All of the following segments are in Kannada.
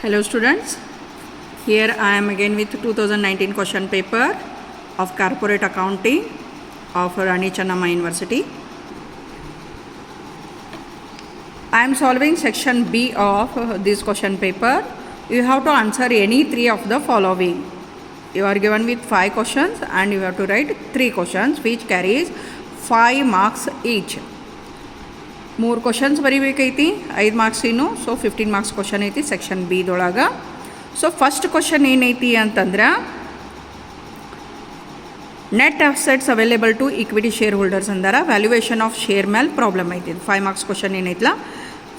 Hello students, here I am again with 2019 question paper of corporate accounting of Rani Channamma University. I am solving section B of this question paper. You have to answer any three of the following. You are given with 5 questions and you have to write 3 questions which carries 5 marks each. 3 questions ಬರೀಬೇಕೈತಿ 5 ಮಾರ್ಕ್ಸ್ ಇನ್ನು. ಸೊ 15 ಮಾರ್ಕ್ಸ್ ಕ್ವಶನ್ ಐತಿ ಸೆಕ್ಷನ್ ಬಿ ದೊಳಗೆ. ಸೊ ಫಸ್ಟ್ ಕ್ವಶನ್ ಏನೈತಿ ಅಂತಂದ್ರೆ net assets available to equity share holders ಅಂದಾರ ವ್ಯಾಲ್ಯೂಯೇಷನ್ ಆಫ್ ಶೇರ್ ಮೇಲೆ ಪ್ರಾಬ್ಲಮ್ ಐತಿ. 5 ಮಾರ್ಕ್ಸ್ ಕ್ವಶನ್ ಏನೈತಲ್ಲ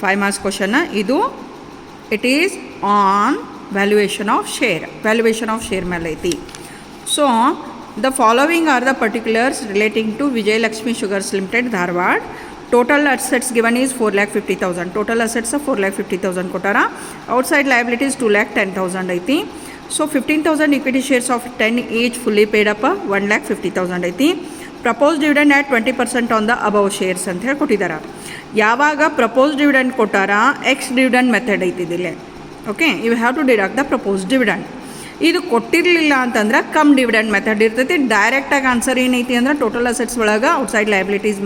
5 ಮಾರ್ಕ್ಸ್ ಕ್ವಶನ್ ಇದು it is on valuation of share ಮೇಲೆ ಐತಿ. So the following are the particulars relating to Vijayalakshmi sugars limited Dharwad. Total assets given is 4,50,000. Total assets of 4,50,000 ಕೊಟ್ಟಾರ. Outside liabilities 2,10,000 ಐತಿ. So 15,000 equity shares of 10 each fully paid up 1,50,000 ಐತಿ. Proposed dividend at 20% on the above shares ಅಂತ ಹೇಳಿ ಕೊಟ್ಟಿದ್ದಾರೆ. ಯಾವಾಗ ಪ್ರಪೋಸ್ ಡಿವಿಡೆಂಡ್ ಕೊಟ್ಟಾರ ಎಕ್ಸ್ ಡಿವಿಡೆಂಡ್ ಮೆಥಡ್ ಐತಿ ಇದಿಲ್ಲೇ. Okay, you have to deduct the propose dividend. ಇದು ಕೊಟ್ಟಿರಲಿಲ್ಲ ಅಂತಂದ್ರೆ ಕಮ್ ಡಿವಿಡೆಂಡ್ ಮೆಥಡ್ ಇರ್ತೈತಿ. ಡೈರೆಕ್ಟಾಗಿ ಆನ್ಸರ್ ಏನೈತಿ ಅಂದ್ರೆ ಟೋಟಲ್ ಅಸೆಟ್ಸ್ ಒಳಗೆ ಔಟ್ಸೈಡ್ ಲಯಬಿಲಿಟೀಸ್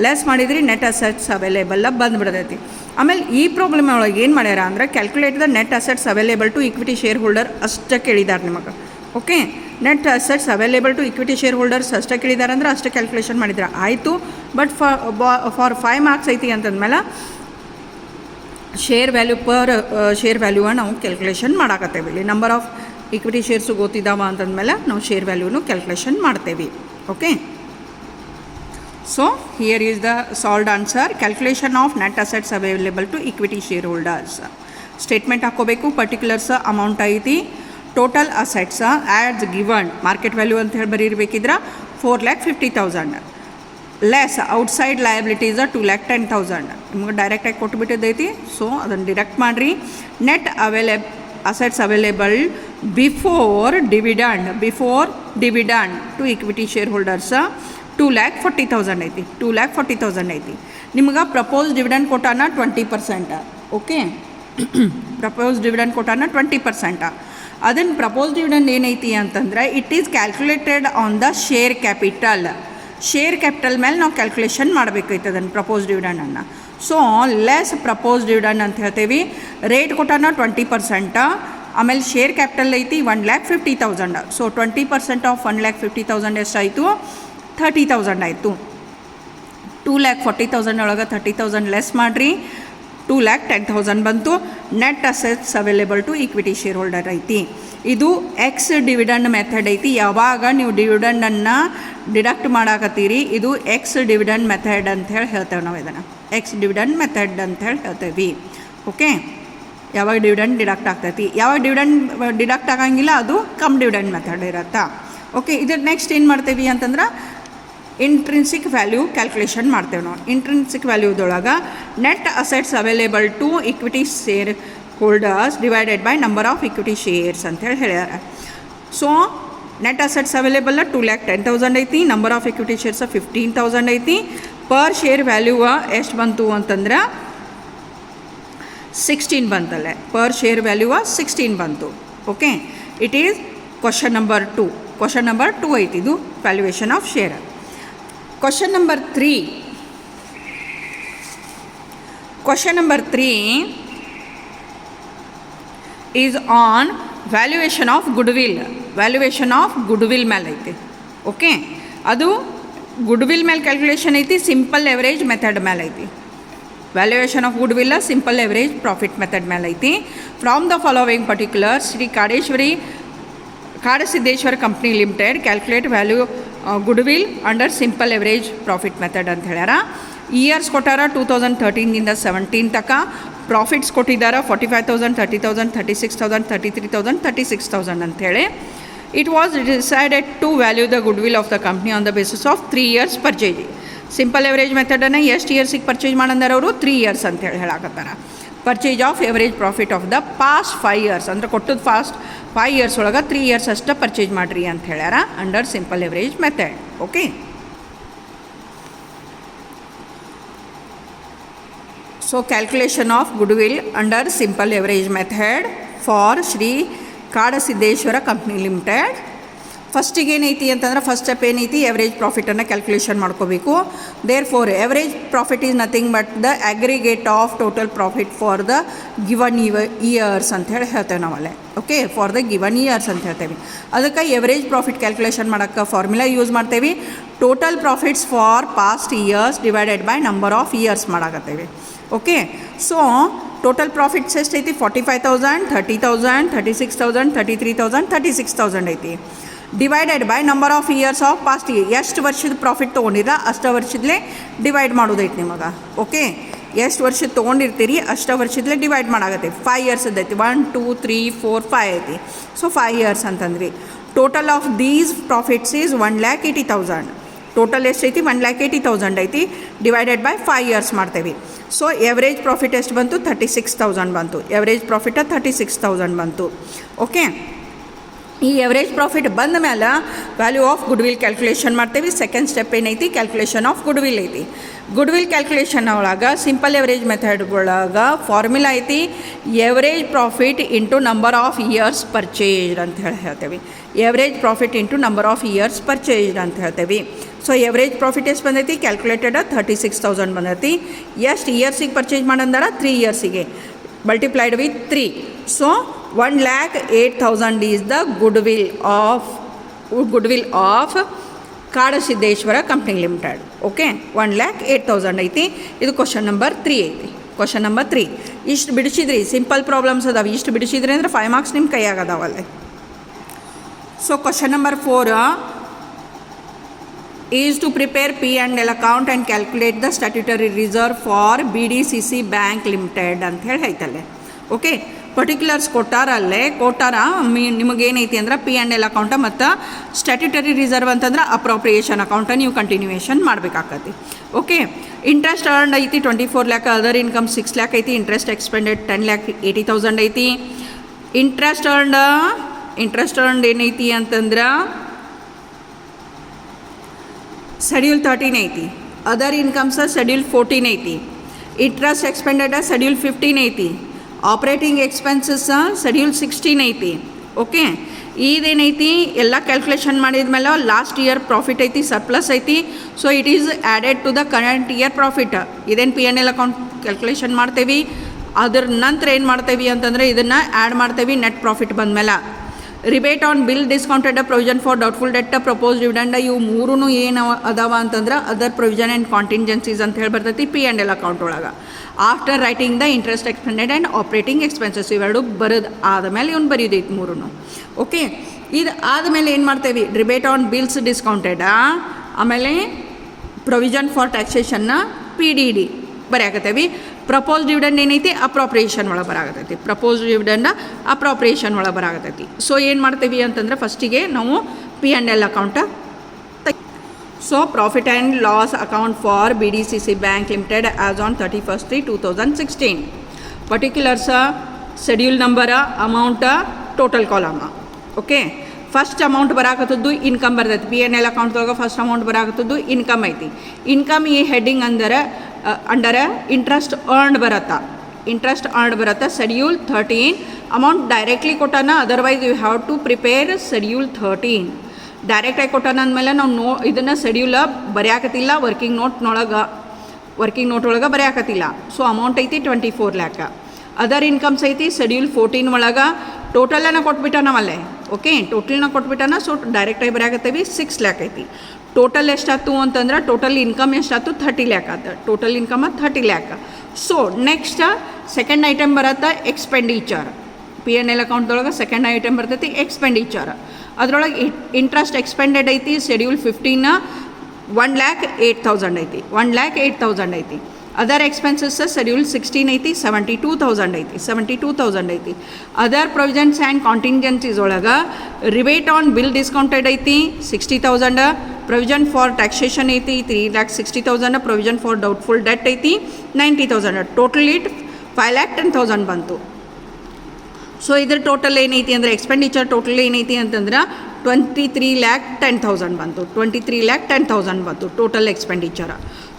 ಲೆಸ್ ಮಾಡಿದ್ರಿ ನೆಟ್ ಅಸೆಟ್ಸ್ ಅವೈಲೇಬಲ್ ಬಂದುಬಿಡ್ತೈತಿ. ಆಮೇಲೆ ಈ ಪ್ರಾಬ್ಲಮ್ ಒಳಗೆ ಏನು ಮಾಡ್ಯಾರ ಅಂದರೆ calculate the net assets available to equity share holder ಅಷ್ಟೇ ಕೇಳಿದ್ದಾರೆ ನಿಮಗೆ. Okay, net assets available to equity share holders ಅಷ್ಟೇ ಕೇಳಿದ್ದಾರೆ ಅಂದ್ರೆ ಅಷ್ಟೇ ಕ್ಯಾಲ್ಕುಲೇಷನ್ ಮಾಡಿದ್ರೆ ಆಯಿತು. ಬಟ್ ಫಾರ್ 5 ಮಾರ್ಕ್ಸ್ ಐತಿ ಅಂತಂದ್ಮೇಲೆ ಶೇರ್ ವ್ಯಾಲ್ಯೂ ನಾವು ಕ್ಯಾಲ್ಕುಲೇಷನ್ ಮಾಡಾಕತ್ತೇವೆ. ಇಲ್ಲಿ ನಂಬರ್ ಆಫ್ ಇಕ್ವಿಟಿ ಶೇರ್ಸು ಗೊತ್ತಿದ್ದಾವ ಅಂತಂದಮೇಲೆ ನಾವು ಶೇರ್ ವ್ಯಾಲ್ಯೂನು ಕ್ಯಾಲ್ಕುಲೇಷನ್ ಮಾಡ್ತೇವೆ. Okay, so here is the solved answer. Calculation of net assets available to equity shareholders. Statement ಹಾಕೋಬೇಕು. ಪರ್ಟಿಕ್ಯುಲರ್ಸ್ ಅಮೌಂಟ್ ಐತಿ. Total assets as given market value ಅಂತ ಹೇಳಿ ಬರೀರ್ಬೇಕಿದ್ರೆ 4,50,000 ಲೆಸ್ ಔಟ್ಸೈಡ್ ಲಯಬಿಲಿಟೀಸ್ 2,10,000 ನಿಮ್ಗೆ ಡೈರೆಕ್ಟಾಗಿ ಕೊಟ್ಬಿಟ್ಟಿದ್ದೈತಿ. ಸೊ ಅದನ್ನು ಡಿಡಕ್ಟ್ ಮಾಡಿರಿ. Net assets available before dividend to equity share holders 2,40,000 ಐತಿ. 2,40,000 ಐತಿ. ನಿಮ್ಗೆ ಪ್ರಪೋಸ್ ಡಿವಿಡೆಂಡ್ ಕೊಟ್ಟಾನ 20%. ಓಕೆ, ಪ್ರಪೋಸ್ ಡಿವಿಡೆಂಡ್ ಕೊಟ್ಟಾನ 20%. ಅದನ್ನು ಪ್ರಪೋಸ್ ಡಿವಿಡೆಂಡ್ ಏನೈತಿ ಅಂತಂದ್ರೆ it is calculated on the share capital ಮೇಲೆ ನಾವು ಕ್ಯಾಲ್ಕುಲೇಷನ್ ಮಾಡಬೇಕೈತೆ ಅದನ್ನು ಪ್ರಪೋಸ್ ಡಿವಿಡೆಂಡನ್ನು. ಸೊ ಲೆಸ್ ಪ್ರಪೋಸ್ ಡಿವಿಡೆಂಡ್ ಅಂತ ಹೇಳ್ತೇವೆ. ರೇಟ್ ಕೊಟ್ಟಾನ 20%. ಆಮೇಲೆ ಶೇರ್ ಕ್ಯಾಪಿಟಲ್ ಐತಿ 1,50,000. ಸೊ 20% ಆಫ್ 1,50,000 ಎಷ್ಟಾಯಿತು? 30,000 ಆಯಿತು. 2,40,000 ಒಳಗೆ 30,000 ಲೆಸ್ ಮಾಡಿರಿ, 2,10,000 ಬಂತು. Net assets available to equity share holder ಐತಿ. ಇದು ಎಕ್ಸ್ ಡಿವಿಡೆಂಡ್ ಮೆಥಡ್ ಐತಿ. ಯಾವಾಗ ನೀವು ಡಿವಿಡೆಂಡನ್ನು ಡಿಡಕ್ಟ್ ಮಾಡಾಕತ್ತೀರಿ ಇದು ಎಕ್ಸ್ ಡಿವಿಡೆಂಡ್ ಮೆಥಡ್ ಅಂತ ಹೇಳಿ ಹೇಳ್ತೇವೆ ನಾವು. ಇದನ್ನು ಎಕ್ಸ್ ಡಿವಿಡೆಂಡ್ ಮೆಥಡ್ ಅಂತ ಹೇಳಿ ಹೇಳ್ತೇವೆ. ಓಕೆ, ಯಾವಾಗ ಡಿವಿಡೆಂಡ್ ಡಿಡಕ್ಟ್ ಆಗ್ತೈತಿ, ಯಾವಾಗ ಡಿವಿಡೆಂಡ್ ಡಿಡಕ್ಟ್ ಆಗಂಗಿಲ್ಲ ಅದು ಕಮ್ ಡಿವಿಡೆಂಡ್ ಮೆಥಡ್ ಇರತ್ತಾ. ಓಕೆ, ಇದು ನೆಕ್ಸ್ಟ್ ಏನು ಮಾಡ್ತೇವೆ ಅಂತಂದ್ರೆ ಇಂಟ್ರಿನ್ಸಿಕ್ ವ್ಯಾಲ್ಯೂ ಕ್ಯಾಲ್ಕುಲೇಷನ್ ಮಾಡ್ತೇವೆ ನಾವು. ಇಂಟ್ರಿನ್ಸಿಕ್ ವ್ಯಾಲ್ಯೂದೊಳಗೆ net assets available to equity share holders divided by number of equity shares ಅಂತೇಳಿ ಹೇಳ್ಯಾರ. ಸೊ ನೆಟ್ ಅಸೆಟ್ಸ್ ಅವೈಲೇಬಲ್ 2,10,000 ಐತಿ. ನಂಬರ್ ಆಫ್ ಇಕ್ವಿಟಿ ಶೇರ್ಸ್ 15,000 ಐತಿ. ಪರ್ ಶೇರ್ ವ್ಯಾಲ್ಯೂ ಎಷ್ಟು ಬಂತು ಅಂತಂದ್ರೆ 16 ಬಂತಲ್ಲೇ. ಪರ್ ಶೇರ್ ವ್ಯಾಲ್ಯೂ 16 ಬಂತು. Okay, it is question number 2 ಐತಿ. ಇದು valuation of share. Question number 3 is on valuation of goodwill ಮೇಲೆ ಐತಿ. ಓಕೆ, ಅದು ಗುಡ್ವಿಲ್ ಮೇಲೆ ಕ್ಯಾಲ್ಕುಲೇಷನ್ ಐತಿ. ಸಿಂಪಲ್ ಎವರೇಜ್ ಮೆಥಡ್ ಮೇಲೆ ಐತಿ. Valuation of goodwill simple average profit method ಮೇಲೆ ಐತಿ. From the following particular Shri Kadasiddheshwara company limited calculate value goodwill under simple average profit method ಅಂತ ಹೇಳ್ಯಾರ. ಇಯರ್ಸ್ ಕೊಟ್ಟಾರ 2013 17 ತನಕ. ಪ್ರಾಫಿಟ್ಸ್ ಕೊಟ್ಟಿದ್ದಾರೆ 45,000, 30,000, 36,000, 33,000, 36,000 ಅಂಥೇಳಿ. It was decided to value the goodwill of the company on the basis of 3 years purchase. Simple average ಮೆಥಡನ್ನು ಎಷ್ಟು ಇಯರ್ಸಿಗೆ ಪರ್ಚೇಜ್ ಮಾಡಂದಾರ ಅವರು 3 years ಅಂತೇಳಿ ಹೇಳಾಕತ್ತಾರ. Purchase of average profit of the past 5 years ಅಂದ್ರೆ ಕೊಟ್ಟದ್ದು ಫಾಸ್ಟ್ 5 years ಒಳಗೆ 3 years ಅಷ್ಟೇ ಪರ್ಚೇಜ್ ಮಾಡಿರಿ ಅಂತ ಹೇಳ್ಯಾರ under simple average method. Okay, so calculation of goodwill under simple average method for Shri Kadasiddheshwara company limited. ಫಸ್ಟಿಗೆ ಏನೈತಿ ಅಂತಂದ್ರೆ ಫಸ್ಟ್ ಸ್ಟೆಪ್ ಏನೈತಿ, ಎವರೇಜ್ ಪ್ರಾಫಿಟನ್ನು ಕ್ಯಾಲ್ಕುಲೇಷನ್ ಮಾಡ್ಕೋಬೇಕು. Therefore average profit is nothing but the aggregate of total profit for the given years ಅಂತ ಹೇಳಿ ಹೇಳ್ತೇವೆ ನಾವಲ್ಲೇ. Okay, for the given years ಅಂತ ಹೇಳ್ತೇವೆ. ಅದಕ್ಕೆ ಎವರೇಜ್ ಪ್ರಾಫಿಟ್ ಕ್ಯಾಲ್ಕುಲೇಷನ್ ಮಾಡೋಕ್ಕೆ ಫಾರ್ಮುಲಾ ಯೂಸ್ ಮಾಡ್ತೇವೆ. Total profits for past years divided by number of years ಮಾಡಾಕತ್ತೇವೆ. ಓಕೆ, ಸೊ ಟೋಟಲ್ ಪ್ರಾಫಿಟ್ಸ್ ಎಷ್ಟೈತಿ, 45,000, 30,000, 36,000, 33,000, 36,000 ಐತಿ. Divided by number of years of past year. ಎಷ್ಟು ವರ್ಷದ ಪ್ರಾಫಿಟ್ ತೊಗೊಂಡಿರ ಅಷ್ಟು ವರ್ಷದಲ್ಲೇ ಡಿವೈಡ್ ಮಾಡೋದೈತಿ ನಿಮಗೆ. ಓಕೆ, ಎಷ್ಟು ವರ್ಷದ ತೊಗೊಂಡಿರ್ತೀರಿ ಅಷ್ಟು ವರ್ಷದಲ್ಲೇ ಡಿವೈಡ್ ಮಾಡಾಗತ್ತೆ. 5 ಇಯರ್ಸ್ ಐತಿ, 1 2 3 4 5 ಐತಿ. ಸೊ 5 ಇಯರ್ಸ್ ಅಂತಂದ್ರಿ. Total of these profits is 1,80,000. Total ಎಷ್ಟೈತಿ, 1,80,000 ಐತಿ. ಡಿವೈಡೆಡ್ ಬೈ 5 ಇಯರ್ಸ್ ಮಾಡ್ತೇವೆ. ಸೊ ಎವರೇಜ್ ಪ್ರಾಫಿಟ್ ಎಷ್ಟು ಬಂತು, 36,000 ಬಂತು. ಎವರೇಜ್ ಪ್ರಾಫಿಟ್ 36,000 ಬಂತು. ಓಕೆ, ಈ ಎವರೇಜ್ ಪ್ರಾಫಿಟ್ ಬಂದ ಮೇಲೆ ವ್ಯಾಲ್ಯೂ ಆಫ್ ಗುಡ್ವಿಲ್ ಕ್ಯಾಲ್ಕುಲೇಷನ್ ಮಾಡ್ತೇವೆ. ಸೆಕೆಂಡ್ ಸ್ಟೆಪ್ ಏನೈತಿ, ಕ್ಯಾಲ್ಕುಲೇಷನ್ ಆಫ್ ಗುಡ್ವಿಲ್ ಐತಿ. ಗುಡ್ವಿಲ್ ಕ್ಯಾಲ್ಕುಲೇಷನ್ ಒಳಗೆ ಸಿಂಪಲ್ ಎವರೇಜ್ ಮೆಥಡ್ ಒಳಗೆ ಫಾರ್ಮುಲಾ ಐತಿ, average profit into number of years purchased ಅಂತ ಹೇಳಿ ಹೇಳ್ತೇವೆ. Average profit into number of years purchased ಅಂತ ಹೇಳ್ತೇವೆ. ಸೊ ಎವರೇಜ್ ಪ್ರಾಫಿಟ್ ಎಷ್ಟು ಬಂದೈತಿ, ಕ್ಯಾಲ್ಕುಲೇಟೆಡ್ 36,000 ಬಂದೈತಿ. ಎಷ್ಟು ಇಯರ್ಸಿಗೆ ಪರ್ಚೇಸ್ ಮಾಡಂದಾರ, 3 ಇಯರ್ಸಿಗೆ, multiplied with 3. So 1,08,000 is the goodwill of Kadasiddheshwara company limited. Okay, 1,08,000 ಐತಿ. ಇದು ಕ್ವಶನ್ ನಂಬರ್ 3 ಐತಿ. ಕ್ವಶನ್ ನಂಬರ್ 3 ಇಷ್ಟು ಬಿಡಿಸಿದ್ರಿ. ಸಿಂಪಲ್ ಪ್ರಾಬ್ಲಮ್ಸ್ ಅದಾವೆ. ಇಷ್ಟು ಬಿಡಿಸಿದ್ರಿ ಅಂದರೆ 5 ಮಾರ್ಕ್ಸ್ ನಿಮ್ಮ ಕೈಯಾಗದಾವಲ್ಲೇ. So question number 4 is to prepare P&L account and calculate the statutory reserve for BDCC Bank Limited ಅಂತ ಹೇಳಿ ಐತಲ್ಲೇ. ಓಕೆ, ಪರ್ಟಿಕ್ಯುಲರ್ಸ್ ಕೊಟ್ಟಾರಲ್ಲೇ ನಿಮಗೇನೈತಿ ಅಂದ್ರೆ P&L ಅಕೌಂಟ ಮತ್ತು ಸ್ಟ್ಯಾಟ್ಯುಟರಿ ರಿಸರ್ವ್ ಅಂತಂದ್ರೆ ಅಪ್ರೋಪ್ರಿಯೇಷನ್ ಅಕೌಂಟ ನೀವು ಕಂಟಿನ್ಯೂಯೇಷನ್ ಮಾಡಬೇಕಾಗತ್ತೆ. ಓಕೆ, ಇಂಟ್ರೆಸ್ಟ್ ಅರ್ನ್ಡ್ ಐತಿ 24 lakh, ಅದರ್ ಇನ್ಕಮ್ 6 lakh ಐತಿ. ಇಂಟ್ರೆಸ್ಟ್ ಎಕ್ಸ್ಪೆಂಡೆಡ್ 10,80,000 ಐತಿ. ಇಂಟ್ರೆಸ್ಟ್ ಅರ್ನ್ಡ್ ಏನೈತಿ ಅಂತಂದ್ರೆ ಶೆಡ್ಯೂಲ್ 13 ಐತಿ. ಅದರ್ ಇನ್ಕಮ್ಸ್ ಶೆಡ್ಯೂಲ್ 14 ಐತಿ. ಇಂಟ್ರೆಸ್ಟ್ ಎಕ್ಸ್ಪೆಂಡೆಡ್ ಶೆಡ್ಯೂಲ್ 15 ಐತಿ. ಆಪ್ರೇಟಿಂಗ್ ಎಕ್ಸ್ಪೆನ್ಸಸ್ ಶೆಡ್ಯೂಲ್ 16 ಐತಿ. ಓಕೆ, ಇದೇನೈತಿ ಎಲ್ಲ ಕ್ಯಾಲ್ಕುಲೇಷನ್ ಮಾಡಿದ ಮೇಲೆ ಲಾಸ್ಟ್ ಇಯರ್ ಪ್ರಾಫಿಟ್ ಐತಿ, ಸರ್ಪ್ಲಸ್ ಐತಿ. So it is added to the current year profit. ಇದೇನು P&L ಅಕೌಂಟ್ ಕ್ಯಾಲ್ಕುಲೇಷನ್ ಮಾಡ್ತೇವೆ. ಅದ್ರ ನಂತರ ಏನು ಮಾಡ್ತೇವೆ ಅಂತಂದರೆ ಇದನ್ನು ಆ್ಯಡ್ ಮಾಡ್ತೇವೆ ನೆಟ್ ಪ್ರಾಫಿಟ್ ಬಂದಮೇಲೆ. Rebate on bill discounted provision for doubtful debt, propose dividend, ಇವು ಮೂರೂ ಏನು ಅದಾವ ಅಂತಂದ್ರೆ ಅದರ್ ಪ್ರೊವಿಷನ್ ಆ್ಯಂಡ್ ಕಾಂಟಿಂಜೆನ್ಸೀಸ್ ಅಂತ ಹೇಳಿ ಬರ್ತೈತಿ P&L ಅಕೌಂಟ್ ಒಳಗೆ. After writing the interest expanded and operating expenses ಇವೆರಡು ಬರೋದು ಆದಮೇಲೆ ಇವ್ನು ಬರೆಯೋದೈತಿ ಮೂರೂ. ಓಕೆ, ಇದು ಆದಮೇಲೆ ಏನು ಮಾಡ್ತೇವೆ, ರಿಬೇಟ್ ಆನ್ ಬಿಲ್ಸ್ ಡಿಸ್ಕೌಂಟೆಡ್, ಆಮೇಲೆ ಪ್ರೊವಿಷನ್ ಫಾರ್ ಟ್ಯಾಕ್ಸೇಷನ್ನ PDD ಬರೆಯಾಕತ್ತೇವೆ. ಪ್ರಪೋಸ್ ಡಿವಿಡೆಂಡ್ ಏನೈತಿ ಅಪ್ರೋಪ್ರಿಯೇಷನ್ ಒಳಗೆ ಬರಾಗತ್ತೈತಿ. ಪ್ರಪೋಸ್ ಡಿವಿಡೆಂಡ್ ಅಪ್ರೋಪ್ರಿಯೇಷನ್ ಒಳಗೆ ಬರಾಗತ್ತೈತಿ. ಸೊ ಏನು ಮಾಡ್ತೀವಿ ಅಂತಂದ್ರೆ ಫಸ್ಟಿಗೆ ನಾವು P&L account. So profit and loss account for BDCC bank limited as on 31/3/2016. Particulars, schedule number, amount, total column. Okay, first amount ಬರಾಕತ್ತದ್ದು ಇನ್ಕಮ್ ಬರ್ತೈತಿ. P&L ಅಕೌಂಟ್ದೊಳಗೆ ಫಸ್ಟ್ ಅಮೌಂಟ್ ಬರಾಕತ್ತದ್ದು ಇನ್ಕಮ್ ಐತಿ. ಇನ್ಕಮ್ ಈ ಹೆಡ್ಡಿಂಗ್ ಅಂದರೆ ಅಂಡರ್ ಇಂಟ್ರೆಸ್ಟ್ ಅರ್ನ್ಡ್ ಬರತ್ತಾ. ಇಂಟ್ರೆಸ್ಟ್ ಅರ್ನ್ಡ್ ಬರುತ್ತೆ ಶೆಡ್ಯೂಲ್ 13. ಅಮೌಂಟ್ ಡೈರೆಕ್ಟ್ಲಿ ಕೊಟ್ಟಾನ, otherwise you have to prepare schedule 13. ಡೈರೆಕ್ಟಾಗಿ ಕೊಟ್ಟಾನ ಅಂದಮೇಲೆ ನಾವು ಇದನ್ನು ಶೆಡ್ಯೂಲ ಬರೆಯಾಕತ್ತಿಲ್ಲ, ವರ್ಕಿಂಗ್ ನೋಟ್ ಒಳಗೆ ಬರೆಯಾಕತ್ತಿಲ್ಲ. ಸೊ ಅಮೌಂಟ್ ಐತಿ 24 lakh. ಅದರ್ ಇನ್ಕಮ್ಸ್ ಐತಿ ಶೆಡ್ಯೂಲ್ 14 ಒಳಗೆ. ಟೋಟಲನ್ನು ಕೊಟ್ಬಿಟ್ಟಾನವಲ್ಲೇ. ಓಕೆ, ಟೋಟಲ್ನ ಕೊಟ್ಬಿಟ್ಟಾನ. ಸೊ ಡೈರೆಕ್ಟಾಗಿ ಬರೆಯಾಕತ್ತೇವಿ 6 lakh ಐತಿ. ಟೋಟಲ್ ಎಷ್ಟಾಯ್ತು ಅಂತಂದ್ರೆ ಟೋಟಲ್ ಇನ್ಕಮ್ ಎಷ್ಟಾಯ್ತು 30 lakh ಆಯ್ತು. Total income 30 lakh. So next second item ಬರುತ್ತೆ ಎಕ್ಸ್ಪೆಂಡಿಚರ್. P&L ಅಕೌಂಟ್ದೊಳಗೆ ಸೆಕೆಂಡ್ ಐಟಮ್ ಬರ್ತೈತಿ ಎಕ್ಸ್ಪೆಂಡಿಚರ್. ಅದರೊಳಗೆ ಇಂಟ್ರೆಸ್ಟ್ ಎಕ್ಸ್ಪೆಂಡೆಡ್ ಐತಿ ಶೆಡ್ಯೂಲ್ 15 1,08,000 ಐತಿ. 1,08,000 ಐತಿ. ಅದರ್ ಎಕ್ಸ್ಪೆನ್ಸಸ್ ಶೆಡ್ಯೂಲ್ 16 ಐತಿ 72,000 ಐತಿ. 72,000 ಐತಿ. ಅದರ್ ಪ್ರೊವಿಷನ್ಸ್ ಆ್ಯಂಡ್ ಕಾಂಟಿಂಜೆನ್ಸೀಸ್ ಒಳಗೆ ರಿಬೇಟ್ ಆನ್ ಬಿಲ್ ಡಿಸ್ಕೌಂಟೆಡ್ ಐತಿ 60,000. ಪ್ರೊವಿಷನ್ ಫಾರ್ ಟ್ಯಾಕ್ಸೇಷನ್ ಐತಿ 3,60,000. ಪ್ರೊವಿಷನ್ ಫಾರ್ ಡೌಟ್ಫುಲ್ ಡೆಟ್ ಐತಿ 90,000. ಟೋಟಲ್ ಇಟ್ 5,10,000 ಬಂತು. ಸೊ ಇದ್ರ ಟೋಟಲ್ ಏನೈತಿ ಅಂದರೆ ಎಕ್ಸ್ಪೆಂಡಿಚರ್ ಟೋಟಲ್ ಏನೈತಿ ಅಂತಂದ್ರೆ 23,10,000 ಬಂತು. 23,10,000 ಬಂತು ಟೋಟಲ್ ಎಕ್ಸ್ಪೆಂಡಿಚರ್.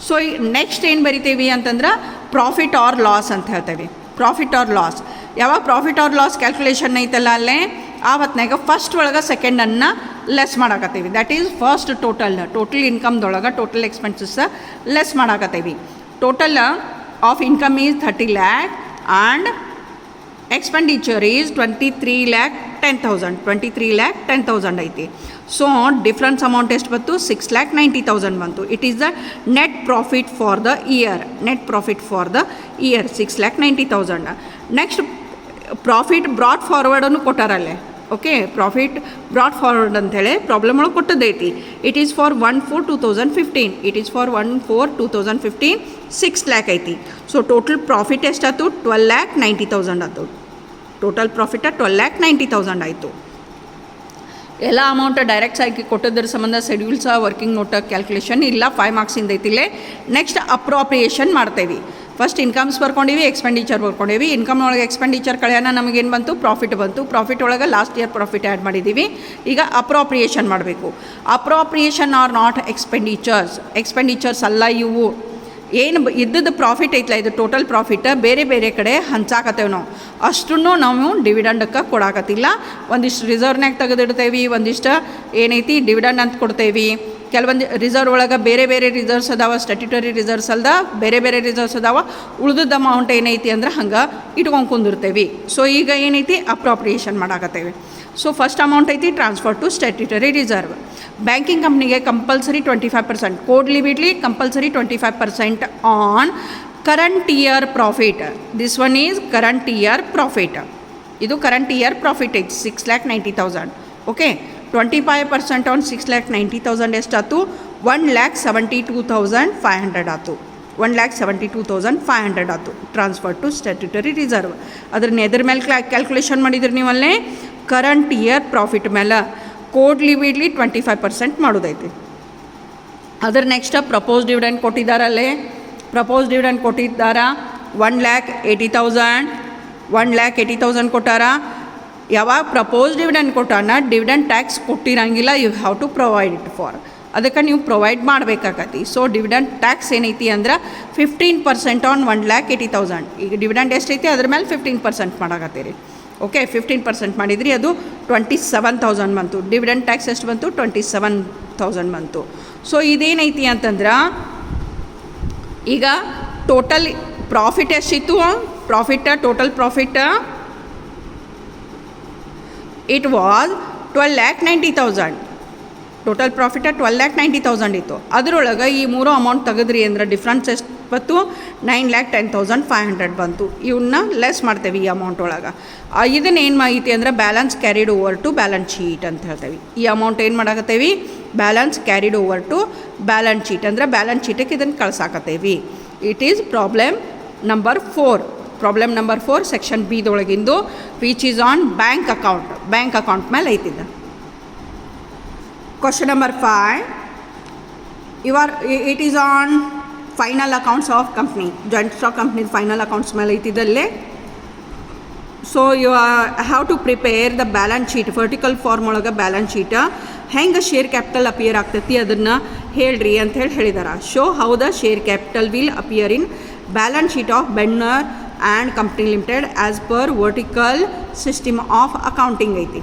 ಸೊ ನೆಕ್ಸ್ಟ್ ಏನು ಬರಿತೀವಿ ಅಂತಂದ್ರೆ ಪ್ರಾಫಿಟ್ ಆರ್ ಲಾಸ್ ಅಂತ ಹೇಳ್ತೇವೆ. ಪ್ರಾಫಿಟ್ ಆರ್ ಲಾಸ್ ಯಾವಾಗ ಪ್ರಾಫಿಟ್ ಆರ್ ಲಾಸ್ ಕ್ಯಾಲ್ಕುಲೇಷನ್ ಐತಲ್ಲ ಅಲ್ಲೇ ಆವತ್ನಾಗ ಫಸ್ಟ್ ಒಳಗೆ ಸೆಕೆಂಡನ್ನು ಲೆಸ್ ಮಾಡಾಕತ್ತೀವಿ. ದ್ಯಾಟ್ ಈಸ್ ಫಸ್ಟ್ ಟೋಟಲ್ ಇನ್ಕಮ್ದೊಳಗೆ ಟೋಟಲ್ ಎಕ್ಸ್ಪೆನ್ಸಸ್ ಲೆಸ್ ಮಾಡಾಕತ್ತೀವಿ. Total of income is 30 lakh and expenditure is 23,10,000 ಐತಿ. ಸೊ ಡಿಫ್ರೆನ್ಸ್ ಅಮೌಂಟ್ ಎಷ್ಟು ಬಂತು? 6,90,000 ಬಂತು. It is the net profit for the year. 6,90,000. Next profit brought ಫಾರ್ವರ್ಡನ್ನು ಕೊಟ್ಟಾರಲ್ಲೇ. ಓಕೆ, ಪ್ರಾಫಿಟ್ ಬ್ರಾಟ್ ಫಾರ್ವರ್ಡ್ ಅಂಥೇಳಿ ಪ್ರಾಬ್ಲಮ್ ಒಳಗೆ ಕೊಟ್ಟದೈತಿ. It is for 1/4/2015. 6 lakh ಐತಿ. ಸೊ ಟೋಟಲ್ ಪ್ರಾಫಿಟ್ ಎಷ್ಟಾಯ್ತು? 12,90,000 ಆಯ್ತು. ಟೋಟಲ್ ಪ್ರಾಫಿಟ್ 12,90,000 ಆಯಿತು. ಎಲ್ಲ ಅಮೌಂಟ್ ಡೈರೆಕ್ಟ್ಸ್ ಆಗಿ ಕೊಟ್ಟದ್ರ ಸಂಬಂಧ ಶೆಡ್ಯೂಲ್ಸ ವರ್ಕಿಂಗ್ ನೋಟ ಕ್ಯಾಲ್ಕುಲೇಷನ್ ಇಲ್ಲ, 5 ಮಾರ್ಕ್ಸಿಂದ ಐತಿಲ್ಲೇ. ನೆಕ್ಸ್ಟ್ ಅಪ್ರೋಪ್ರಿಯೇಷನ್ ಮಾಡ್ತೇವೆ. ಫಸ್ಟ್ ಇನ್ಕಮ್ಸ್ ಬರ್ಕೊಂಡೀವಿ, ಎಕ್ಸ್ಪೆಂಡಿಚರ್ ಬರ್ಕೊಂಡೀವಿ. ಇನ್ಕಮ್ ಒಳಗೆ ಎಕ್ಸ್ಪೆಂಡಿಚರ್ ಕಳೆಯೋಣ ನಮಗೇನು ಬಂತು? ಪ್ರಾಫಿಟ್ ಬಂತು. ಪ್ರಾಫಿಟ್ ಒಳಗೆ ಲಾಸ್ಟ್ ಇಯರ್ ಪ್ರಾಫಿಟ್ ಆ್ಯಡ್ ಮಾಡಿದ್ದೀವಿ. ಈಗ ಅಪ್ರೋಪ್ರಿಯೇಷನ್ ಮಾಡಬೇಕು. ಅಪ್ರೋಪ್ರಿಯೇಷನ್ ಆರ್ ನಾಟ್ ಎಕ್ಸ್ಪೆಂಡಿಚರ್ಸ್ ಅಲ್ಲ ಇವು. ಏನು ಇದ್ದದ್ದು ಪ್ರಾಫಿಟ್ ಐತಲ್ಲ, ಇದು ಟೋಟಲ್ ಪ್ರಾಫಿಟ್ ಬೇರೆ ಬೇರೆ ಕಡೆ ಹಂಚಾಕತ್ತೇವೆ ನಾವು. ಅಷ್ಟನ್ನು ನಾವು ಡಿವಿಡೆಂಡಕ್ಕೆ ಕೊಡಾಕತ್ತಿಲ್ಲ. ಒಂದಿಷ್ಟು ರಿಸರ್ವ್ನಾಗ ತೆಗೆದಿಡ್ತೇವೆ, ಒಂದಿಷ್ಟು ಏನೈತಿ ಡಿವಿಡೆಂಡ್ ಅಂತ ಕೊಡ್ತೇವೆ. ಕೆಲವೊಂದು ರಿಸರ್ವ್ ಒಳಗೆ ಬೇರೆ ಬೇರೆ ರಿಸರ್ವ್ಸ್ ಅದಾವ, ಸ್ಟ್ಯಾಟ್ಯುಟರಿ ರಿಸರ್ವ್ಸ್ ಅಲ್ದ ಬೇರೆ ಬೇರೆ ರಿಸರ್ವ್ಸ್ ಅದಾವ. ಉಳಿದದ್ದು ಅಮೌಂಟ್ ಏನೈತಿ ಅಂದ್ರೆ ಹಂಗೆ ಇಟ್ಕೊಂಡು ಕುಂದಿರ್ತೇವೆ. ಸೊ ಈಗ ಏನೈತಿ ಅಪ್ರೋಪ್ರಿಯೇಷನ್ ಮಾಡಾಕತ್ತೇವೆ. ಸೊ ಫಸ್ಟ್ ಅಮೌಂಟ್ ಐತಿ transfer to statutory reserve. Banking ಕಂಪ್ನಿಗೆ ಕಂಪಲ್ಸರಿ 25%, ಕೋಡ್ಲಿ ಬಿಡ್ಲಿ compulsory 25% on current year profit. This one is current year profit. ಇದು ಕರೆಂಟ್ ಇಯರ್ ಪ್ರಾಫಿಟ್ ಐತಿ 6,90,000. ಓಕೆ, 25% ಆನ್ 6,90,000 ಎಷ್ಟಾಯ್ತು? 1,72,500 ಆಯ್ತು. 1,72,500 ಆಯ್ತು ಟ್ರಾನ್ಸ್ಫರ್ ಟು ಸ್ಟ್ಯಾಟ್ಯುಟರಿ ರಿಸರ್ವ್. ಅದ್ರನ್ನ ಎದ್ರ ಮೇಲೆ ಕ್ಯಾಲ್ಕುಲೇಷನ್ ಮಾಡಿದ್ರಿ ನೀವಲ್ಲೇ? ಕರೆಂಟ್ ಇಯರ್ ಪ್ರಾಫಿಟ್ ಮೇಲೆ. ಕೋಡ್ಲಿ ಬಿಡ್ಲಿ 25% ಮಾಡೋದೈತಿ. ಅದ್ರ ನೆಕ್ಸ್ಟ್ ಪ್ರಪೋಸ್ ಡಿವಿಡೆಂಡ್ ಕೊಟ್ಟಿದ್ದಾರಲ್ಲೇ. ಪ್ರಪೋಸ್ ಡಿವಿಡೆಂಡ್ ಕೊಟ್ಟಿದ್ದಾರ 1,80,000 ಕೊಟ್ಟಾರ. ಯಾವಾಗ ಪ್ರಪೋಸ್ ಡಿವಿಡೆಂಡ್ ಕೊಟ್ಟಾನ ಡಿವಿಡೆಂಡ್ ಟ್ಯಾಕ್ಸ್ ಕೊಟ್ಟಿರಂಗಿಲ್ಲ. You have to provide it for. ಅದಕ್ಕೆ ನೀವು ಪ್ರೊವೈಡ್ ಮಾಡಬೇಕಾಗತಿ. ಸೊ ಡಿವಿಡೆಂಡ್ ಟ್ಯಾಕ್ಸ್ ಏನೈತಿ ಅಂದ್ರೆ 15% ಆನ್ 1,80,000. ಈಗ ಡಿವಿಡೆಂಡ್ ಎಷ್ಟೈತಿ ಅದ್ರ ಮೇಲೆ 15% ಮಾಡಾಕತ್ತೀರಿ. ಓಕೆ, 15% ಮಾಡಿದ್ರಿ, ಅದು 27,000 ಬಂತು. ಡಿವಿಡೆಂಡ್ ಟ್ಯಾಕ್ಸ್ ಎಷ್ಟು ಬಂತು? 27,000 ಬಂತು. ಸೊ ಇದೇನೈತಿ ಅಂತಂದ್ರೆ ಈಗ ಟೋಟಲ್ ಪ್ರಾಫಿಟ್ ಎಷ್ಟಿತ್ತು? Total profit it was 12,90,000. Total profit 12,90,000 ಇತ್ತು. ಅದರೊಳಗೆ ಈ ಮೂರು ಅಮೌಂಟ್ ತೆಗೆದ್ರಿ ಅಂದ್ರೆ ಡಿಫ್ರೆನ್ಸ್ ಎಷ್ಟು ಬಂತು? 9,10,500 ಬಂತು. ಇವನ್ನ ಲೆಸ್ ಮಾಡ್ತೇವೆ ಈ ಅಮೌಂಟ್ ಒಳಗೆ. ಇದನ್ನು ಏನು ಮಾಹಿತಿ ಅಂದರೆ balance carried over to balance sheet ಅಂತ ಹೇಳ್ತೇವೆ. ಈ ಅಮೌಂಟ್ ಏನು ಮಾಡಾಕತ್ತೇವಿ? Balance carried over to balance sheet ಅಂದರೆ ಬ್ಯಾಲೆನ್ಸ್ ಶೀಟಿಗೆ ಇದನ್ನು ಕಳ್ಸಾಕತ್ತೇವಿ. It is problem number 4. Problem number 4 section ಬಿದೊಳಗಿಂದು which is on bank account ಮೇಲೆ ಐತಿದ್ದ. Question number 5 it is on final accounts of company. Joint stock company final accounts ಮೇಲೆ ಐತಿದ್ದಲ್ಲಿ. So you have to prepare the balance sheet. Vertical form ಒಳಗೆ ಬ್ಯಾಲೆನ್ಸ್ ಶೀಟ್ ಹೆಂಗೆ ಶೇರ್ ಕ್ಯಾಪಿಟಲ್ ಅಪಿಯರ್ ಆಗ್ತೈತಿ ಅದನ್ನು ಹೇಳ್ರಿ ಅಂತ ಹೇಳಿದಾರೆ. Show how the share capital will appear in balance sheet of Benner and company limited as per vertical system of accounting ಐತಿ.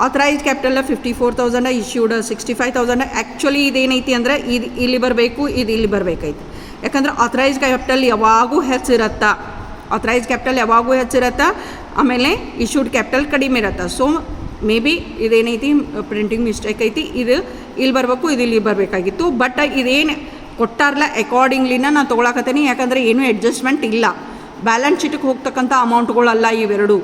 Authorised capital 54,000, issued 65,000. ಆ್ಯಕ್ಚುಲಿ ಇದೇನೈತಿ ಅಂದರೆ ಇಲ್ಲಿ ಬರಬೇಕು, ಇದು ಇಲ್ಲಿ ಬರಬೇಕೈತಿ. ಯಾಕಂದ್ರೆ ಆಥರೈಸ್ಡ್ ಕ್ಯಾಪಿಟಲ್ ಯಾವಾಗೂ ಹೆಚ್ಚಿರತ್ತಾ. ಆಮೇಲೆ ಇಶ್ಯೂಡ್ ಕ್ಯಾಪಿಟಲ್ ಕಡಿಮೆ ಇರತ್ತೆ. ಸೊ ಮೇ ಬಿ ಇದೇನೈತಿ ಪ್ರಿಂಟಿಂಗ್ ಮಿಸ್ಟೇಕ್ ಐತಿ. ಇದು ಇಲ್ಲಿ ಬರಬೇಕು, ಇದು ಇಲ್ಲಿ ಬರಬೇಕಾಗಿತ್ತು. ಬಟ್ ಇದೇನು ಕೊಟ್ಟಾರಲ್ಲ ಅಕಾರ್ಡಿಂಗ್ಲಿನ ನಾನು ತೊಗೊಳಕತ್ತೀನಿ. ಯಾಕಂದರೆ ಏನೂ ಅಡ್ಜಸ್ಟ್ಮೆಂಟ್ ಇಲ್ಲ. ಬ್ಯಾಲೆನ್ಸ್ ಶೀಟಿಗೆ ಹೋಗ್ತಕ್ಕಂಥ ಅಮೌಂಟ್ಗಳಲ್ಲ ಇವೆರಡು.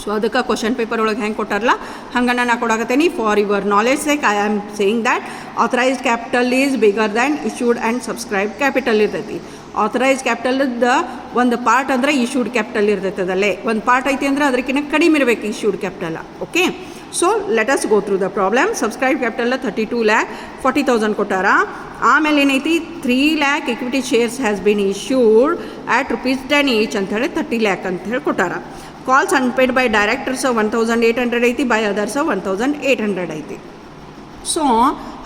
ಸೊ ಅದಕ್ಕೆ ಕ್ವಶನ್ ಪೇಪರ್ ಒಳಗೆ ಹೆಂಗೆ ಕೊಟ್ಟಾರಲ್ಲ ಹಂಗೆ ನಾನು ಕೊಡಾಕತ್ತೀನಿ. For your knowledge sake I am saying that authorised capital is bigger than issued and subscribe capital ಇರ್ತೈತಿ. ಆಥರೈಸ್ಡ್ ಕ್ಯಾಪಿಟಲ್ದ ಒಂದು ಪಾರ್ಟ್ ಅಂದರೆ ಇಶ್ಯೂಡ್ ಕ್ಯಾಪಿಟಲ್ ಇರ್ತೈತದಲ್ಲೇ. ಒಂದು ಪಾರ್ಟ್ ಐತಿ ಅಂದರೆ ಅದಕ್ಕಿಂತ ಕಡಿಮೆ ಇರಬೇಕು issued capital. Okay, so let us go through the problem. Subscribe capital 32,40,000 ಕೊಟ್ಟಾರ. ಆಮೇಲೆ ಏನೈತಿ 3 lakh equity shares has been issued at ₹10 each ಅಂತ ಹೇಳಿ 30 lakh ಅಂತ ಹೇಳಿ ಕೊಟ್ಟಾರ. ಕಾಲ್ಸ್ ಅನ್ಪೇಡ್ ಬೈ ಡೈರೆಕ್ಟರ್ಸ್ 1,800 ಐತಿ, ಬೈ ಅದರ್ಸ್ 1,800 ಐತಿ. So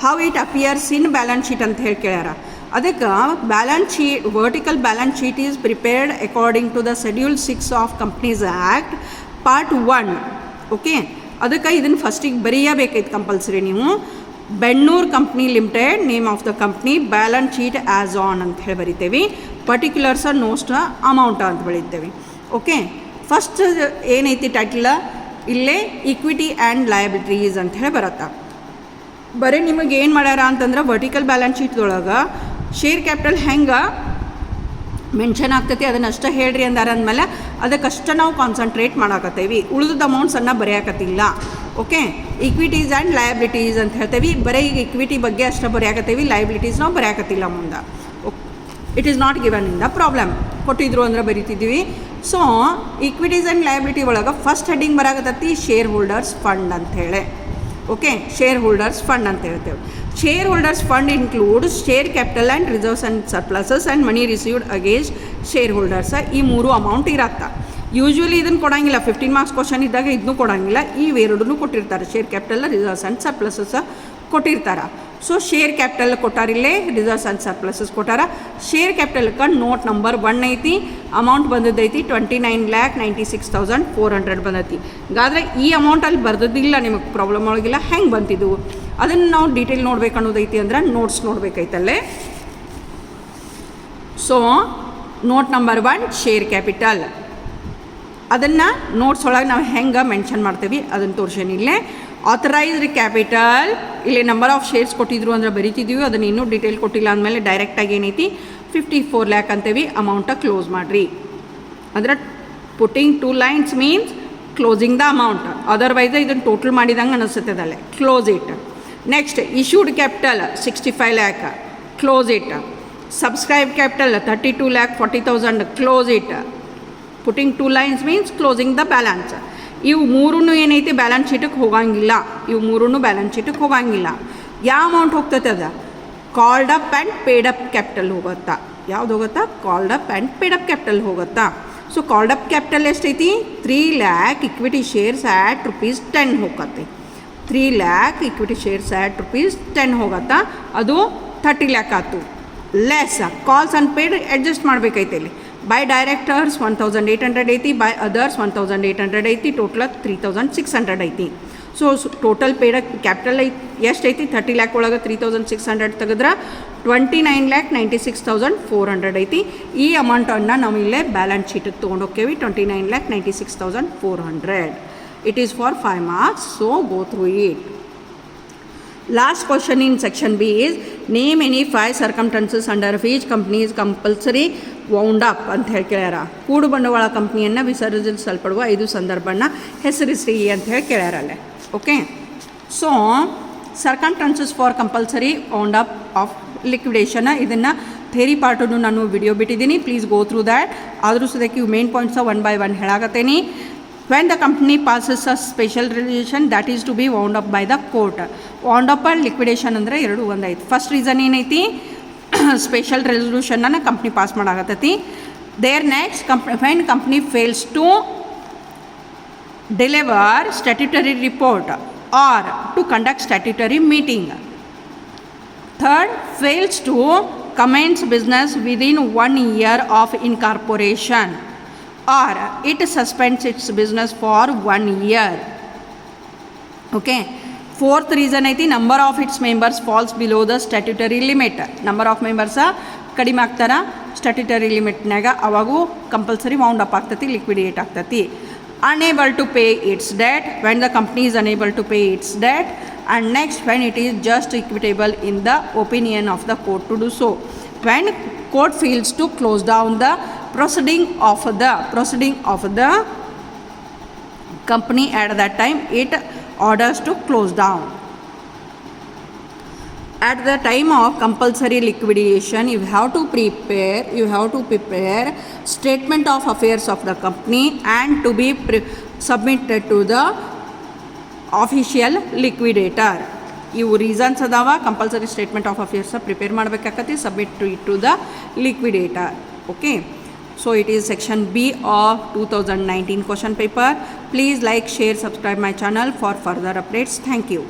how it appears in balance sheet ಅಂತ ಹೇಳಿ ಕೇಳ್ಯಾರ. ಅದಕ್ಕೆ balance sheet vertical balance sheet is prepared according to the schedule 6 of companies act part 1. Okay, ಅದಕ್ಕೆ ಇದನ್ನು ಫಸ್ಟಿಗೆ ಬರೆಯಬೇಕೈತೆ ಕಂಪಲ್ಸರಿ ನೀವು. Bennur company limited, name of the company, balance sheet as on ಅಂತ ಹೇಳಿ ಬರಿತೇವೆ. ಪರ್ಟಿಕ್ಯುಲರ್ಸ್ ನೋಸ್ಟ್ ಅಮೌಂಟ್ ಅಂತ ಬರೀತೇವೆ. ಓಕೆ, ಫಸ್ಟ್ ಏನೈತಿ ಟೈಟಲ್ ಇಲ್ಲೇ ಈಕ್ವಿಟಿ ಆ್ಯಂಡ್ ಲಯಬಿಲಿಟೀಸ್ ಅಂತ ಹೇಳಿ ಬರುತ್ತೆ. ಬರೀ ನಿಮಗೆ ಏನು ಮಾಡ್ಯಾರ ಅಂತಂದ್ರೆ ವರ್ಟಿಕಲ್ ಬ್ಯಾಲೆನ್ಸ್ ಶೀಟ್ದೊಳಗೆ ಶೇರ್ ಕ್ಯಾಪಿಟಲ್ ಹೆಂಗೆ ಮೆನ್ಷನ್ ಆಗ್ತೈತಿ ಅದನ್ನಷ್ಟೇ ಹೇಳ್ರಿ ಅಂದಾರ ಅಂದಮೇಲೆ ಅದಕ್ಕಷ್ಟು ನಾವು ಕಾನ್ಸಂಟ್ರೇಟ್ ಮಾಡಾಕತ್ತೇವಿ, ಉಳಿದ ಅಮೌಂಟ್ಸನ್ನು ಬರೆಯಾಕತ್ತಿಲ್ಲ. ಓಕೆ, ಈಕ್ವಿಟೀಸ್ ಆ್ಯಂಡ್ ಲಯಬಿಲಿಟೀಸ್ ಅಂತ ಹೇಳ್ತೇವೆ. ಬರೀ ಈಗ ಈಕ್ವಿಟಿ ಬಗ್ಗೆ ಅಷ್ಟೇ ಬರೆಯಾಕತ್ತೇವಿ, ಲಯಬಿಲಿಟೀಸ್ ನಾವು ಬರೆಯಾಕತ್ತಿಲ್ಲ ಮುಂದೆ. It is not given in the problem. ಕೊಟ್ಟಿದ್ರು ಅಂದ್ರೆ ಬರಿತಿದ್ವಿ. ಸೊ ಈಕ್ವಿಟೀಸ್ ಆ್ಯಂಡ್ ಲಯಬಿಲಿಟಿ ಒಳಗೆ ಫಸ್ಟ್ ಹೆಡ್ಡಿಂಗ್ ಬರಾಕತ್ತೈತಿ ಶೇರ್ ಹೋಲ್ಡರ್ಸ್ ಫಂಡ್ ಅಂಥೇಳಿ. ಓಕೆ, ಶೇರ್ ಹೋಲ್ಡರ್ಸ್ ಫಂಡ್ ಅಂತ ಹೇಳ್ತೇವೆ. Shareholders fund include share capital and reserves and surpluses and money received against shareholders. ಈ 3 ಅಮೌಂಟ್ ಇರತ್ತೆ. ಯೂಶ್ವಲಿ ಇದನ್ನು ಕೊಡೋಂಗಿಲ್ಲ, 15 ಮಾರ್ಕ್ಸ್ ಕ್ವಶನ್ ಇದ್ದಾಗ ಇದನ್ನು ಕೊಡೋಂಗಿಲ್ಲ. ಇವೆರಡೂ ಕೊಟ್ಟಿರ್ತಾರೆ, share capital, reserves and surpluses ಕೊಟ್ಟಿರ್ತಾರೆ. ಸೊ ಶೇರ್ ಕ್ಯಾಪಿಟಲ್ ಕೊಟ್ಟಾರಿಲ್ಲೇ, ರಿಸರ್ವ್ಸ್ ಆ್ಯಂಡ್ ಸರ್ಪ್ಲಸಸ್ ಕೊಟ್ಟಾರ. ಶೇರ್ ಕ್ಯಾಪಿಟಲ್ಗೆ ನೋಟ್ ನಂಬರ್ 1 ಐತಿ, ಅಮೌಂಟ್ ಬಂದದ್ದೈತಿ 29,96,400 ಬಂದೈತಿ. ಹಾಗಾದ್ರೆ ಈ ಅಮೌಂಟಲ್ಲಿ ಬರ್ದಿಲ್ಲ, ನಿಮಗೆ ಪ್ರಾಬ್ಲಮ್ ಒಳಗಿಲ್ಲ, ಹೆಂಗೆ ಬಂತಿದ್ದು ಅದನ್ನು ನಾವು ಡೀಟೇಲ್ ನೋಡ್ಬೇಕು ಅನ್ನೋದೈತಿ ಅಂದ್ರೆ ನೋಟ್ಸ್ ನೋಡ್ಬೇಕೈತಲ್ಲೇ. So note number 1 share capital, ಅದನ್ನು ನೋಟ್ಸ್ ಒಳಗೆ ನಾವು ಹೆಂಗೆ ಮೆನ್ಷನ್ ಮಾಡ್ತೀವಿ ಅದನ್ನು ತೋರಿಸೇನಿಲ್ಲೇ. ಆಥರೈಸ್ಡ್ ಕ್ಯಾಪಿಟಲ್, ಇಲ್ಲಿ ನಂಬರ್ ಆಫ್ ಶೇರ್ಸ್ ಕೊಟ್ಟಿದ್ರು ಅಂದ್ರೆ ಬರಿತಿದ್ದೀವಿ, ಅದನ್ನು ಇನ್ನೂ ಡೀಟೇಲ್ ಕೊಟ್ಟಿಲ್ಲ ಅಂದಮೇಲೆ ಡೈರೆಕ್ಟಾಗಿ ಏನೈತಿ 54 lakh ಅಂತೇವಿ. ಅಮೌಂಟ ಕ್ಲೋಸ್ ಮಾಡಿರಿ ಅಂದ್ರೆ putting 2 lines means closing the amount, otherwise ಇದನ್ನು ಟೋಟಲ್ ಮಾಡಿದಂಗೆ ಅನಿಸುತ್ತದಲ್ಲೇ. Close it. Next issued capital 65 lakh, close it. Subscribe capital 32,40,000, close it. Putting 2 lines means closing the balance. ಇವು 3 ಏನೈತಿ ಬ್ಯಾಲೆನ್ಸ್ ಶೀಟಿಗೆ ಹೋಗಂಗಿಲ್ಲ, ಇವು 3 ಬ್ಯಾಲೆನ್ಸ್ ಶೀಟಿಗೆ ಹೋಗಂಗಿಲ್ಲ. ಯಾವ ಅಮೌಂಟ್ ಹೋಗ್ತೈತೆ ಅದ called up and paid up capital ಹೋಗುತ್ತಾ. ಯಾವ್ದು ಹೋಗುತ್ತಾ? Called up and paid up capital ಹೋಗುತ್ತಾ. ಸೊ ಕಾಲ್ಡ್ ಅಪ್ ಕ್ಯಾಪಿಟಲ್ ಎಷ್ಟೈತಿ? 3 lakh ಇಕ್ವಿಟಿ ಶೇರ್ಸ್ ಆ್ಯಟ್ ₹10 ಹೋಗತ್ತೆ. 3 lakh ಇಕ್ವಿಟಿ ಶೇರ್ಸ್ ಆ್ಯಟ್ ₹10 ಹೋಗುತ್ತಾ, ಅದು 30 lakh ಆಯ್ತು. ಲೆಸ್ ಕಾಲ್ಸ್ ಅನ್ಪೇಡ್ ಅಡ್ಜಸ್ಟ್ ಮಾಡಬೇಕೈತೆ ಇಲ್ಲಿ. ಬೈ ಡೈರೆಕ್ಟರ್ಸ್ 1,800 ಐತಿ, ಬೈ ಅದರ್ಸ್ 1,800 ಐತಿ, ಟೋಟಲ್ 3,600 ಐತಿ. ಸೊ ಟೋಟಲ್ ಪೇಡ್ ಕ್ಯಾಪಿಟಲ್ ಎಷ್ಟೈತಿ? 30 lakh ಒಳಗೆ 3,600 ತೆಗೆದ್ರೆ 29,96,400 ಐತಿ. ಈ ಅಮೌಂಟನ್ನು ನಾವು ಇಲ್ಲೇ ಬ್ಯಾಲೆನ್ಸ್ ಶೀಟಿಗೆ ತೊಗೊಂಡೋಗ್ತೇವೆ, 29,96,400. It is for 5 marks, so go through it. Last question in section B is name any 5 circumstances under which company is compulsory wound up ಅಂತ ಹೇಳಿ ಕೇಳ್ಯಾರ. ಕೂಡು ಬಂಡವಾಳ ಕಂಪ್ನಿಯನ್ನು ವಿಸರ್ಜಿಸಲ್ಪಡುವ 5 ಸಂದರ್ಭನ ಹೆಸರಿಸಿ ಅಂತ ಹೇಳಿ ಕೇಳ್ಯಾರಲ್ಲೇ. Okay, so circumstances for compulsory wound up of liquidation, ಇದನ್ನು ಥೇರಿ ಪಾರ್ಟನ್ನು ನಾನು ವಿಡಿಯೋ ಬಿಟ್ಟಿದ್ದೀನಿ, ಪ್ಲೀಸ್ ಗೋ ಥ್ರೂ ದ್ಯಾಟ್. ಆದರೂ ಸದ್ಯಕ್ಕೆ ಇವು main points 1 by 1 ಹೇಳಾಕತ್ತೇನಿ. When the company passes a special resolution that is to be wound up by the court. wound up and liquidation ಅಂದರೆ 2 ಒಂದೈತಿ. ಫಸ್ಟ್ ರೀಸನ್ ಏನೈತಿ? ಸ್ಪೆಷಲ್ ರೆಸಲ್ಯೂಷನ್ನ ಕಂಪ್ನಿ ಪಾಸ್ ಮಾಡಾಕತ್ತೈತಿ. There next when company fails to deliver statutory report or to conduct statutory meeting. Third, fails to commence business within 1 year of incorporation, or it suspends its business for 1 year. Okay. Fourth reason ಐತಿ, number of its members falls below the statutory limit. number of members ಕಡಿಮೆ ಆಗ್ತಾರ ಸ್ಟ್ಯಾಟ್ಯುಟರಿ ಲಿಮಿಟ್ನಾಗ, ಅವಾಗೂ ಕಂಪಲ್ಸರಿ ವೌಂಡ್ ಅಪ್ ಆಗ್ತತಿ, ಲಿಕ್ವಿಡೇಟ್ ಆಗ್ತತಿ. unable to pay its debt, when the company is unable to pay its debt. And next, when it is just equitable in the opinion of the court to do so. When court fails to close down the proceeding of the company at that time, it orders to close down. At the time of compulsory liquidation, you have to prepare statement of affairs of the company and to be submitted to the official liquidator. ಇವು ರೀಸನ್ಸ್ ಅದಾವ. Compulsory statement of affairs prepare ಮಾಡಬೇಕಾಗತ್ತೆ, submit to the liquidator. Okay, so it is section B of 2019 question paper. Please like, share, subscribe my channel for further updates. Thank you.